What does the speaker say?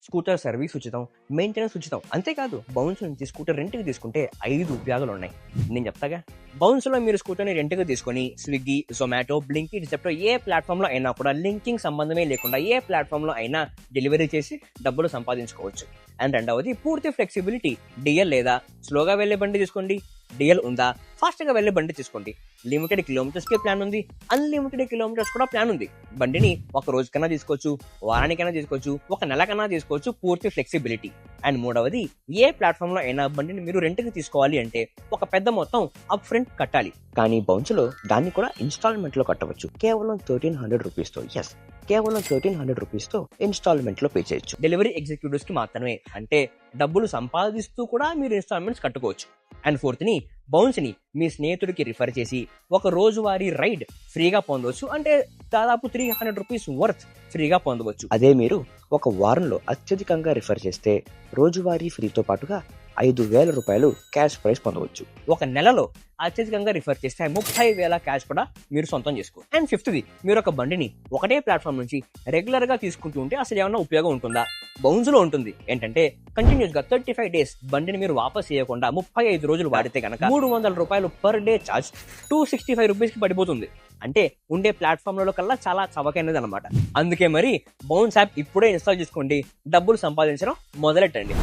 Scooter service ఉచితం, maintenance ఉచితం. అంతేకాదు బౌన్స్ నుంచి స్కూటర్ రెంట్‌కి తీసుకుంటే 5 ఉపయోగాలున్నాయి. నేను చెప్తాగా. బౌన్స్‌లో మీరు స్కూటర్‌ని రెంట్‌కి తీసుకొని స్విగ్గీ, జొమాటో, బ్లింకిట్, జెప్టో ఏ ప్లాట్‌ఫామ్‌లో అయినా కూడా లింకింగ్ సంబంధమే లేకుండా ఏ ప్లాట్‌ఫామ్‌లో అయినా డెలివరీ చేసి డబ్బులు సంపాదించుకోవచ్చు. అండ్ రెండవది పూర్తి ఫ్లెక్సిబిలిటీ. డీఎల్ లేదా స్లోగా వెళ్ళే బండి తీసుకోండి. డీఎల్ ఉందా? ఫాస్ట్‌గా వెళ్ళే బండి తీసుకోండి. లిమిటెడ్ కిలోమీటర్స్‌కే ప్లాన్ ఉంది. అన్‌లిమిటెడ్ కిలోమీటర్స్ కూడా ప్లాన్ ఉంది. బండిని ఒక రోజుకన్నా తీసుకోవచ్చు, వారానికైనా తీసుకోవచ్చు, ఒక నెలకన్నా తీసుకోవచ్చు. పూర్తి ఫ్లెక్సిబిలిటీ. అండ్ మూడవది ఏ ప్లాట్‌ఫామ్‌లో అయినా బండిని మీరు రెంట్‌కి తీసుకోవాలి అంటే ఒక పెద్ద మొత్తం అప్ ఫ్రంట్ కట్టాలి. కానీ బౌన్స్‌లో దాన్ని కూడా ఇన్‌స్టాల్‌మెంట్‌లో కట్టవచ్చు. కేవలం 1300 రూపీస్‌తో. కేవలం 1300 రూపీస్‌తో ఇన్‌స్టాల్‌మెంట్‌లో పే చేయొచ్చు. డెలివరీ ఎగ్జిక్యూటివ్స్‌కి మాత్రమే. అంటే డబ్బులు సంపాదిస్తూ కూడా మీరు ఇన్‌స్టాల్‌మెంట్స్ కట్టుకోవచ్చు. అండ్ ఫోర్త్‌ని బౌన్స్‌ని మీ స్నేహితుడికి రిఫర్ చేసి ఒక రోజువారీ రైడ్ ఫ్రీగా పొందవచ్చు. అంటే దాదాపు 300 రూపీస్ వర్త్ ఫ్రీగా పొందవచ్చు. అదే మీరు ఒక వారంలో అత్యధికంగా రిఫర్ చేస్తే రోజువారీ ఫ్రీతో పాటుగా 5,000 రూపాయలు క్యాష్ ప్రైజ్ పొందవచ్చు. ఒక నెలలో అత్యధికంగా రిఫర్ చేస్తే 30,000 క్యాష్ కూడా మీరు సొంతం చేసుకోవచ్చు. అండ్ ఫిఫ్త్‌ది మీరు ఒక బండిని ఒకటే ప్లాట్‌ఫామ్ నుంచి రెగ్యులర్ గా తీసుకుంటూ ఉంటే అసలు ఏమైనా ఉపయోగం ఉంటుందా? బౌన్స్‌లో ఉంటుంది. ఏంటంటే కంటిన్యూస్ గా 35 డేస్ బండిని మీరు వాపస్ చేయకుండా 35 రోజులు వాడితే గనక 300 రూపాయలు పర్ డే ఛార్జ్ 265 రూపీస్ కి పడిపోతుంది. అంటే ఉండే ప్లాట్‌ఫామ్‌లలో కల్లా చాలా చవకైనది అనమాట. అందుకే మరి బౌన్స్ యాప్ ఇప్పుడే ఇన్‌స్టాల్ చేసుకోండి. డబ్బులు సంపాదించడం మొదలెట్టండి.